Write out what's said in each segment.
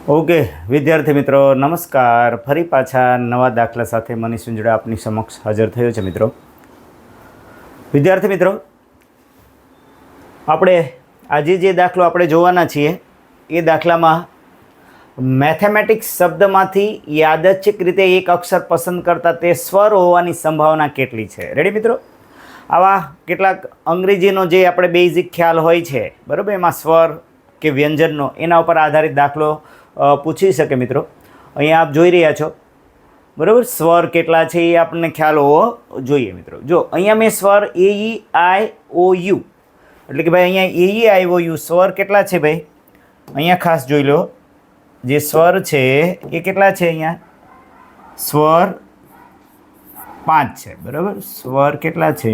Okay વિદ્યાર્થી મિત્રો નમસ્કાર. ફરી પાછા નવા દાખલા સાથે મનીષ સુંજડા આપની સમક્ષ હાજર થયો છે. મિત્રો વિદ્યાર્થી મિત્રો આપણે આજે જે દાખલો આપણે જોવાના છીએ એ દાખલામાં મેથેમેટિક્સ શબ્દમાંથી યાદચ્છિક રીતે એક અક્ષર પસંદ કરતા તે સ્વર હોવાની સંભાવના કેટલી છે. રેડી મિત્રો? આવા કેટલાક અંગ્રેજીનો જે આપણે બેઝિક ખ્યાલ હોય છે બરાબર, એમાં સ્વર કે વ્યંજનનો એના ઉપર આધારિત દાખલો પૂછી શકે. મિત્રો અહીંયા આપ જોઈ રહ્યા છો બરાબર, સ્વર કેટલા છે એ આપણને ખ્યાલ હોવો જોઈએ. મિત્રો જો અહીંયા મેં સ્વર એ ઈ આઈ ઓ યુ એટલે કે ભાઈ અહીંયા એ ઈ આઈ ઓ યુ સ્વર કેટલા છે ભાઈ? અહીંયા ખાસ જોઈ લો, જે સ્વર છે એ કેટલા છે? અહીંયા સ્વર 5 છે બરાબર. સ્વર કેટલા છે?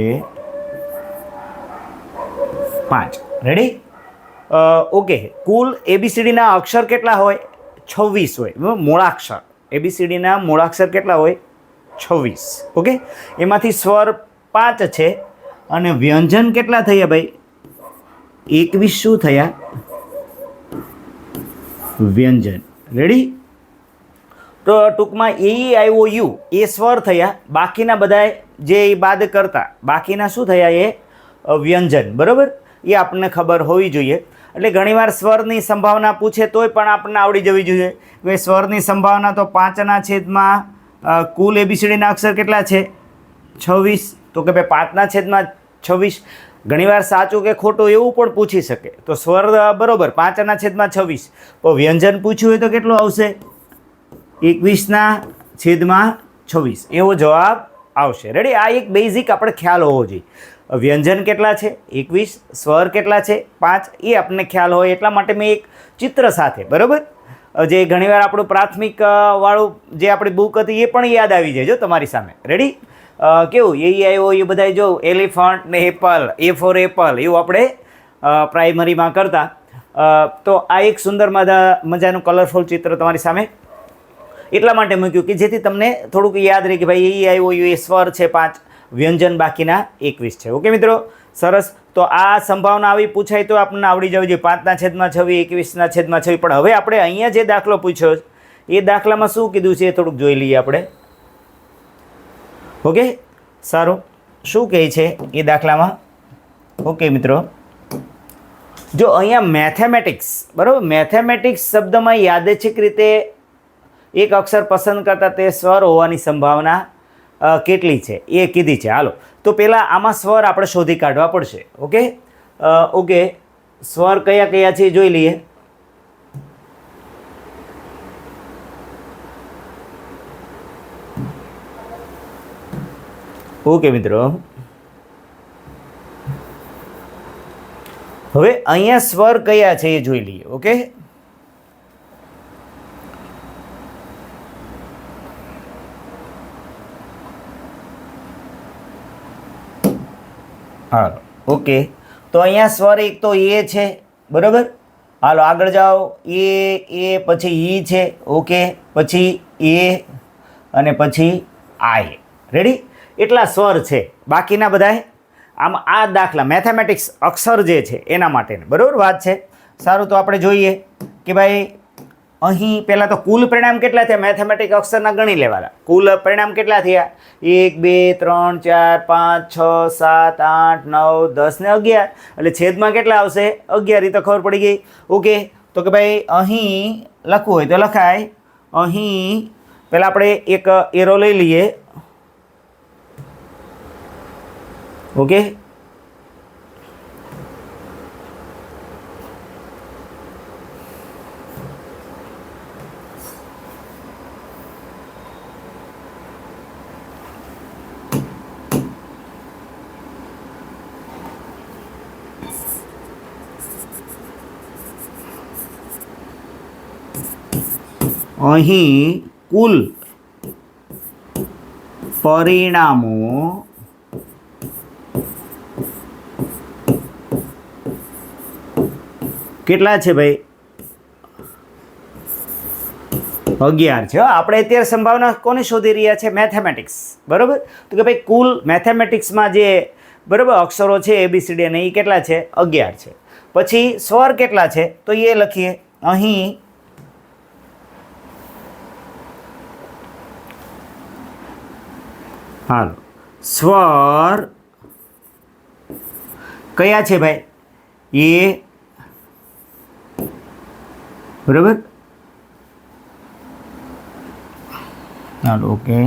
5. રેડી? ઓકે. કુલ એબીસીડીના અક્ષર કેટલા હોય? 26 હોય. મૂળાક્ષર એબીસીડીના મૂળાક્ષર કેટલા હોય? 26. ઓકે. એમાંથી સ્વર 5 છે અને વ્યંજન કેટલા થયા ભાઈ? 21. શું થયા? વ્યંજન. રેડી? તો ટૂંકમાં એ ઈ આઈ ઓ યુ એ સ્વર થયા, બાકીના બધા જે બાદ કરતા બાકીના શું થયા? એ વ્યંજન. બરાબર? એ આપણને ખબર હોવી જોઈએ. એટલે ઘણીવાર સ્વરની સંભાવના પૂછે તોય પણ આપણને આવડી જવી જોઈએ. ભાઈ સ્વરની સંભાવના તો 5ના છેદમાં કુલ એબીસીડીના અક્ષર કેટલા છે? 26. તો કે ભાઈ 5ના છેદમાં 26. ઘણીવાર સાચું કે ખોટું એવું પણ પૂછી શકે. તો સ્વર બરાબર 5ના છેદમાં 26. તો વ્યંજન પૂછ્યું હોય તો કેટલું આવશે? 21ના છેદમાં 26 એવો જવાબ આવશે. રેડી? આ એક બેઝિક આપણે ખ્યાલ હોવો જોઈએ. વ્યંજન કેટલા છે? 21. સ્વર કેટલા છે? 5. એ આપણને ખ્યાલ હોય એટલા માટે મેં એક ચિત્ર સાથે બરાબર, જે ઘણીવાર આપણું પ્રાથમિક વાળું જે આપણી બુક હતી એ પણ યાદ આવી જાય જો તમારી સામે. રેડી? કેવું એ આવ્યો એ બધા જો એલિફન્ટ ને એપલ, એ ફોર એપલ એવું આપણે પ્રાઇમરીમાં કરતા. તો આ એક સુંદર મજાનું કલરફુલ ચિત્ર તમારી સામે એટલા માટે મૂક્યું કે જેથી તમને થોડુંક યાદ રહે કે ભાઈ એ આવ્યો એ સ્વર છે 5, વ્યંજન બાકીના 21 છે. ઓકે મિત્રો, સરસ. તો આ સંભાવના આવી પૂછાય તો આપણને આવડી જવું જોઈએ. 5ના છેદમાં 26, 21ના છેદમાં 26. પણ હવે આપણે અહીંયા જે દાખલો પૂછ્યો એ દાખલામાં શું કીધું છે એ થોડુંક જોઈ લઈએ આપણે. ઓકે, સારું. શું કહે છે એ દાખલામાં? ઓકે મિત્રો, જો અહીંયા મેથેમેટિક્સ બરાબર, મેથેમેટિક્સ શબ્દમાં યાદચ્છિક રીતે એક અક્ષર પસંદ કરતા તે સ્વર હોવાની સંભાવના કેટલી છે એ કીધી છે. હાલો, તો પહેલાં આમાં સ્વર આપણે શોધી કાઢવા પડશે. ઓકે ઓકે, સ્વર કયા કયા છે જોઈ લઈએ. ઓકે મિત્રો, હવે અહીંયા સ્વર કયા છે એ જોઈ લઈએ. ઓકે, હાલો. ઓકે, તો અહીંયા સ્વર એક તો એ છે બરાબર. હાલો આગળ જાઓ. એ પછી ઈ છે. ઓકે, પછી એ અને પછી આઈ. રેડી? એટલા સ્વર છે. બાકીના બધાય આમ આ દાખલા મેથેમેટિક્સ અક્ષર જે છે એના માટે બરાબર વાત છે. સારું, તો આપણે જોઈએ કે ભાઈ અહીં પહેલાં તો કુલ પરિણામ કેટલા થયા? મેથેમેટિક અક્ષરના ગણી લેવાના. કુલ પરિણામ કેટલા થયા? 1 2 3 4 5 6 7 8 9 10 ને 11. એટલે છેદમાં કેટલા આવશે? 11. એ તો ખબર પડી ગઈ. ઓકે, તો કે ભાઈ અહીં લખવું હોય તો લખાય. અહીં પહેલાં આપણે એક એરો લઈ લઈએ. ઓકે, અહીં કુલ પરિણામો કેટલા છે ભાઈ? 11 છે. આપણે અત્યારે સંભાવના કોને શોધી રહ્યા છે? મેથેમેટિક્સ બરાબર. તો કે ભાઈ કુલ મેથેમેટિક્સમાં જે બરાબર અક્ષરો છે એબીસીડી અને એ કેટલા છે? 11 છે. પછી સ્વર કેટલા છે તો એ લખીએ. અહીં હાલો, સ્વર કયા છે ભાઈ? એ, બરાબર. હાલો, ઓકે.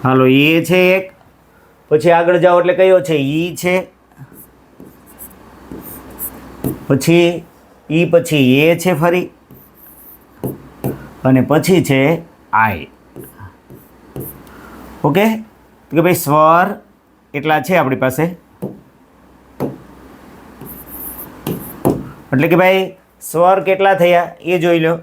હાલો, એ છે એક. પછી આગળ જાઓ એટલે કયો છે? ઈ છે. પછી ઈ પછી એ છે ફરી, અને પછી છે આઈ. ઓકે, તો કે ભાઈ સ્વર એટલા છે આપણી પાસે. એટલે કે ભાઈ સ્વર કેટલા થયા એ જોઈ લો.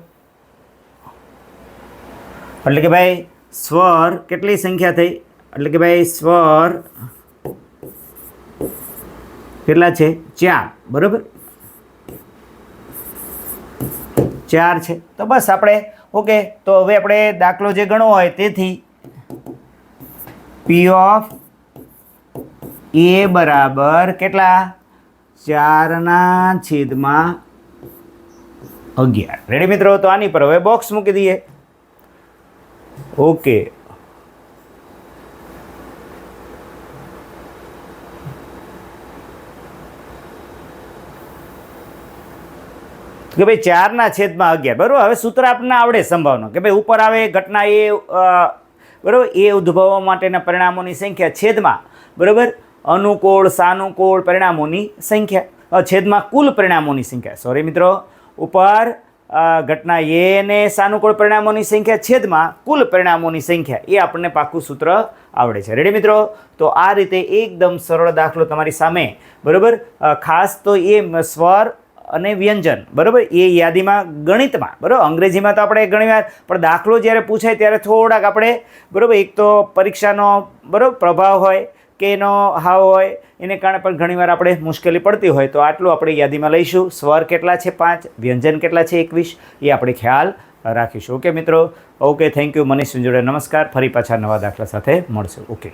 એટલે કે ભાઈ સ્વર કેટલી સંખ્યા થઈ? એટલે કે ભાઈ સ્વર કેટલા છે? 4, બરાબર. 4 છે. તો બસ આપણે ઓકે. તો હવે આપણે દાખલો જે ગણવો હોય તેથી P ઓફ એ બરાબર કેટલા? 4/11. રેડી મિત્રો? તો આની પર હવે બોક્સ મૂકી દઈએ. ઓકે. કે ભાઈ 4/11, બરાબર. હવે સૂત્ર આપણને આવડે સંભાવના કે ભાઈ ઉપર આવે ઘટના એ, બરાબર, એ ઉદ્ભવવા માટેના પરિણામોની સંખ્યા છેદમાં, બરાબર, અનુકૂળ સાનુકૂળ પરિણામોની સંખ્યા, છેદમાં કુલ પરિણામોની સંખ્યા. સોરી મિત્રો, ઉપર ઘટના એ ને સાનુકૂળ પરિણામોની સંખ્યા છેદમાં કુલ પરિણામોની સંખ્યા, એ આપણને પાકું સૂત્ર આવડે છે. રેડી મિત્રો? તો આ રીતે એકદમ સરળ દાખલો તમારી સામે, બરાબર. ખાસ તો એ સ્વર અને વ્યંજન, બરાબર, એ યાદીમાં ગણિતમાં, બરાબર. અંગ્રેજીમાં તો આપણે ઘણીવાર પણ દાખલો જ્યારે પૂછાય ત્યારે થોડાક આપણે, બરાબર, એક તો પરીક્ષાનો, બરાબર, પ્રભાવ હોય કે એનો હાવ હોય, એને કારણે પણ ઘણીવાર આપણે મુશ્કેલી પડતી હોય. તો આટલું આપણે યાદીમાં લઈશું. સ્વર કેટલા છે? 5. વ્યંજન કેટલા છે? 21. એ આપણે ખ્યાલ રાખીશું. ઓકે મિત્રો? Okay, thank you. મનીષ જોડે નમસ્કાર. ફરી પાછા નવા દાખલા સાથે મળશું. ઓકે.